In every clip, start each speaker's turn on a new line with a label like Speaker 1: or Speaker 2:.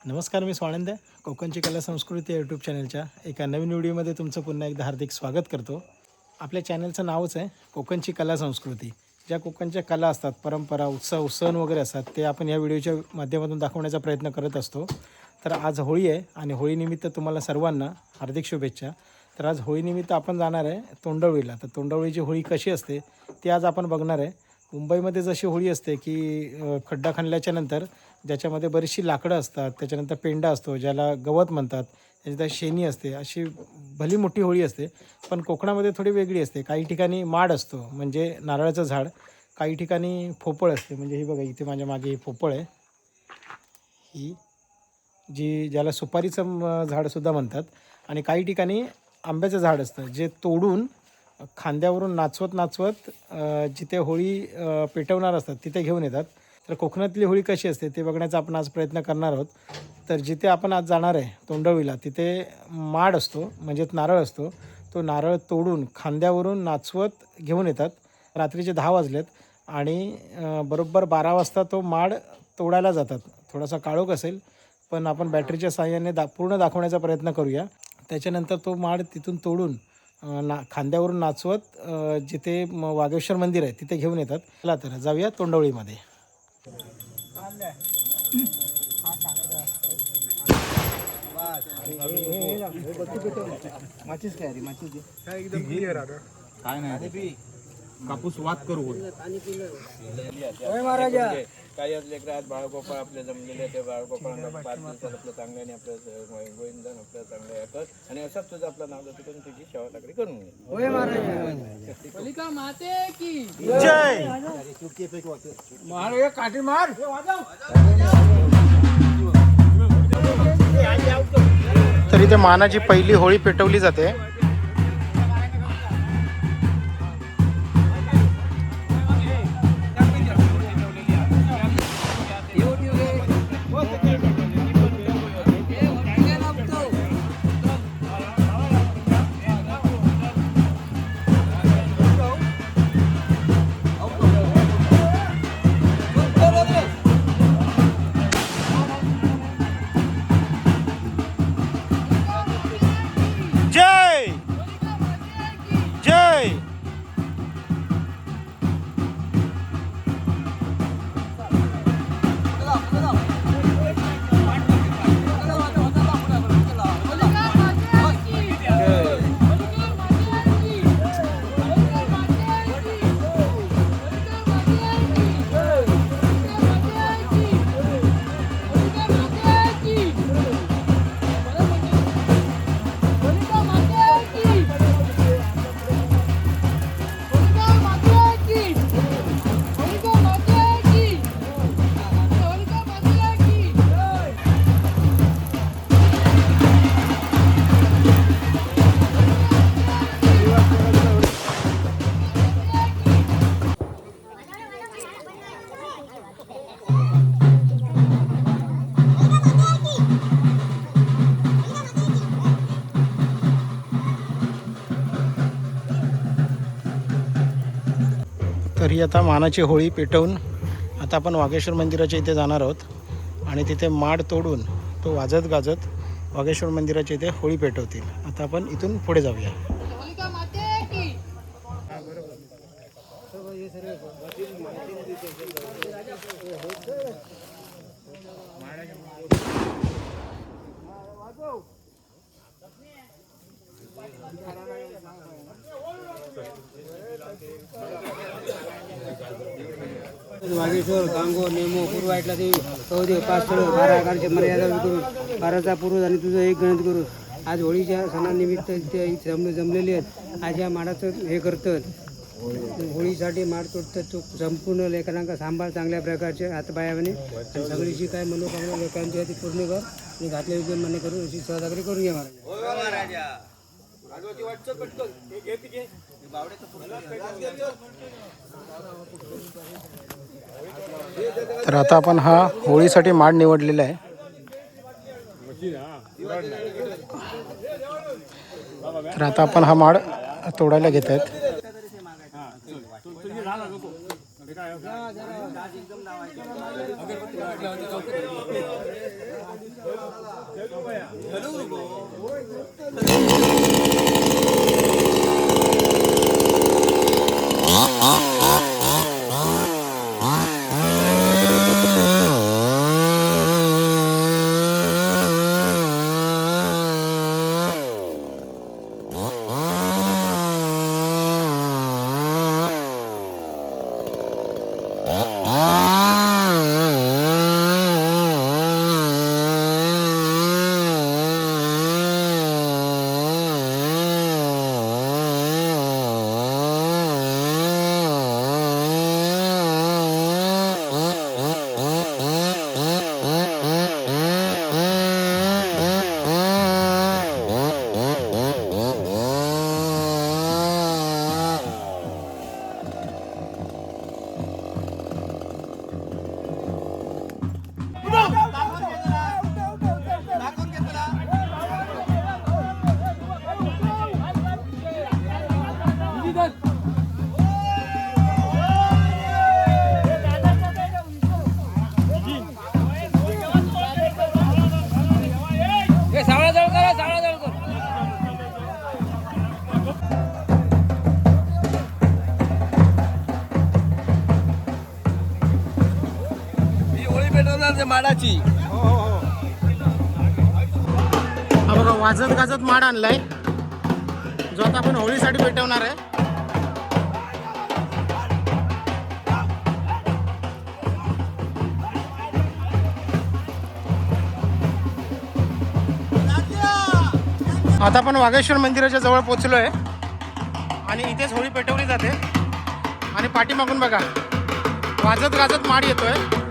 Speaker 1: नमस्कार, मी स्वानंद आहे. कोकणची कला संस्कृती यूट्यूब चॅनलच्या एका नवीन व्हिडिओमध्ये तुमचं पुन्हा एकदा हार्दिक स्वागत करतो. आपल्या चॅनलचं नावच आहे कोकणची कला संस्कृती. ज्या कोकणच्या कला असतात, परंपरा, उत्सव, सण वगैरे असतात, ते आपण या व्हिडिओच्या माध्यमातून दाखवण्याचा प्रयत्न करत असतो. तर आज होळी आहे आणि होळीनिमित्त तुम्हाला सर्वांना हार्दिक शुभेच्छा. तर आज होळीनिमित्त आपण जाणार आहे तोंडवळीला. तर तोंडवळीची होळी कशी असते ती आज आपण बघणार आहे. मुंबईमध्ये जशी होळी असते की खड्डा खणल्याच्या नंतर ज्याच्यामध्ये बरीचशी लाकडं असतात, त्याच्यानंतर पेंडा असतो ज्याला गवत म्हणतात, त्याच्यानंतर शेणी असते, अशी भली मोठी होळी असते. पण कोकणामध्ये थोडी वेगळी असते. काही ठिकाणी माड असतो म्हणजे नारळाचं झाड, काही ठिकाणी फोपळ असते. म्हणजे ही बघा, इथे माझ्या मागे ही फोपळ आहे, ही जी ज्याला सुपारीचं झाडसुद्धा म्हणतात. आणि काही ठिकाणी आंब्याचं झाड असतं जे तोडून खांद्यावरून नाचवत नाचवत जिथे होळी पेटवणार असतात तिथे घेऊन येतात. तर कोकणातली होळी कशी असते ते बघण्याचा आपण आज प्रयत्न करणार आहोत. तर जिथे आपण आज जाणार आहे तोंडवळीला, तिथे माड असतो म्हणजेच नारळ असतो. तो नारळ तोडून खांद्यावरून नाचवत घेऊन येतात. रात्रीचे 10 वाजलेत आणि बरोबर 12 वाजता तो माड तोडायला जातात. थोडासा काळोख असेल पण आपण बॅटरीच्या साहाय्याने पूर्ण दाखवण्याचा प्रयत्न करूया. त्याच्यानंतर तो माड तिथून तोडून खांद्यावरून नाचवत जिथे वागेश्वर मंदिर आहे तिथे घेऊन येतात. चला तर जाऊया तोंडवळीमध्ये.
Speaker 2: काय नाही कापूस वाद करू
Speaker 3: महाराजा काही असले की आज बाळगोपाळ आपले जमलेले ते बाळगोपाळांना 5 दिवसात आपलं चांगल्याने आपलं गोविंदन आपलं चांगलं येतात आणि असंच तुझं आपलं नाव जातं करून तुझी सेवा लागली करून घे.
Speaker 4: होय महाराज माते की
Speaker 1: जय.
Speaker 4: मार काठी मार.
Speaker 1: तर इथे मानाची पहिली होळी पेटवली जाते. जय जय. तरी आता मानाची होळी पेटवून आता आपण वागेश्वर मंदिराच्या इथे जाणार आहोत आणि तिथे माड तोडून तो वाजत गाजत वागेश्वर मंदिराच्या इथे होळी पेटवतील. आता आपण इथून पुढे जाऊया.
Speaker 4: वागेश्वर कांगो नेमो पूर्वाईटला देवी चौदेव 5 स्थळ 12 आकारांचे मर्यादा करून 12चा पूर्वज आणि तुझं एक गणित करून आज होळीच्या सणानिमित्त ते जमलेले आहेत. आज या माडाचं हे करतात, होळीसाठी माड तोडतात. तो संपूर्ण लेकरांका सांभाळ चांगल्या प्रकारचे हातपायाने आणि सगळीची काय मनोकामना लोकांची आहे ती पूर्ण कर आणि घातले योग्य मान्य करून अशी सहकार्य करून घ्या महाराज.
Speaker 1: तर आता आपण हा होळीसाठी माड निवडलेला आहे. तर आता आपण हा माड तोडायला घेत आहेत.
Speaker 3: माडाची.
Speaker 1: हा बघा वाजत गाजत माड आणलाय जो आता आपण होळीसाठी पेटवणार आहे. आता आपण वाघेश्वर मंदिराच्या जवळ पोहोचलो आहे आणि इथेच होळी पेटवली जाते. आणि पाठीमागून बघा वाजत गाजत माड येतोय.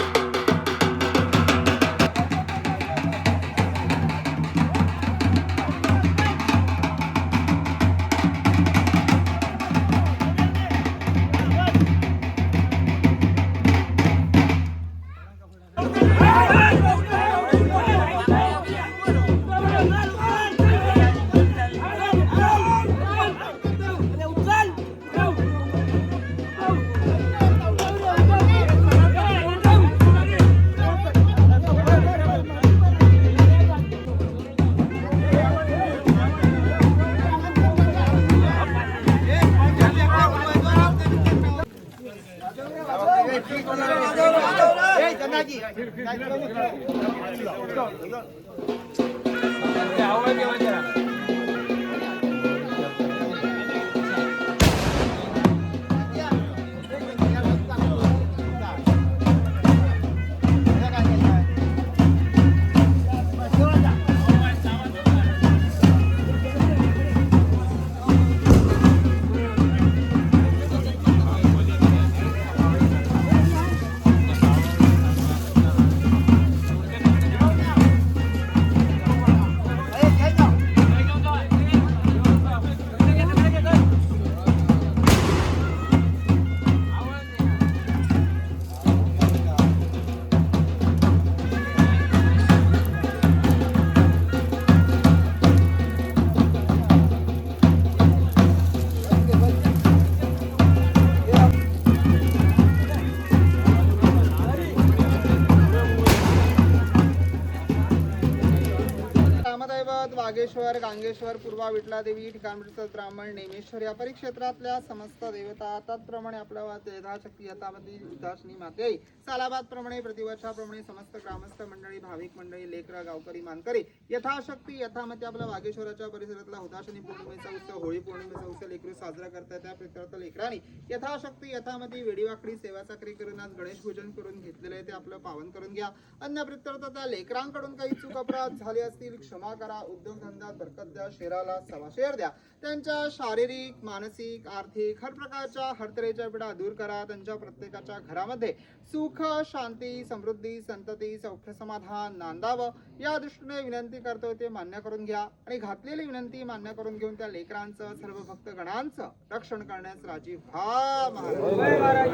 Speaker 5: वागेश्वर, गांगेश्वर, पूर्वा विठला देवी, ठिकाणवृत्त ब्राह्मण, नेमेश्वर या परिक्षेत्रातल्या समस्त देवता त्याचप्रमाणे आपल्या यथाशक्ती यथामती उदासनी माते सालाबाद प्रमाणे प्रतिवर्षाप्रमाणे समस्त ग्रामस्थ मंडळी, भाविक मंडळी, लेकरं, गावकरी, मानकरी यथाशक्ती यथामती आपल्या वागेश्वराच्या परिसरातला हुताशनी पौर्णिमेचा उत्सव, होळी पौर्णिमेचा उत्सव लेकरू साजरा करतात. त्या प्रित्यर्थ लेकरांनी यथाशक्ती यथामती वेडीवाकडी सेवा चाकरी करून आज गणेश पूजन करून घेतलेले आहे ते आपलं पावन करून घ्या. अन्य प्रित्यर्थ त्या लेकरांकडून काही चूक अपराध झाले असतील क्षमा करा. उद्योगधंद्यात बरकत द्या, शेराला सवा शेर द्या. त्यांच्या शारीरिक, मानसिक, आर्थिक हर प्रकारच्या हरतऱ्हेच्या पीडा दूर करा. त्यांच्या प्रत्येकाच्या घरामध्ये सुख, शांती, समृद्धी, संतती, सौख्य, समाधान नांदावं या दृष्टीने विनंती करतोय ते मान्य करून घ्या. आणि घातलेली विनंती मान्य करून घेऊन त्या लेकरांचं सर्व भक्त गणांचं रक्षण करण्यास राजी व्हा महाराज.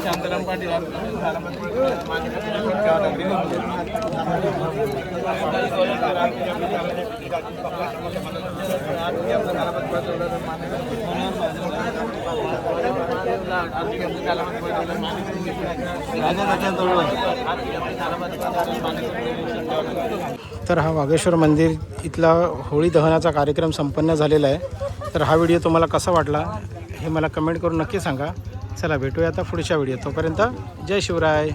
Speaker 3: शांताराम पाटील
Speaker 1: तर हा वाघेश्वर मंदिर इथला होळी दहनाचा कार्यक्रम संपन्न झालेला आहे. तर हा व्हिडिओ तुम्हाला कसा वाटला हे मला कमेंट करून नक्की सांगा. चला भेटूया आता पुढच्या व्हिडिओ. तोपर्यंत जय शिवराय.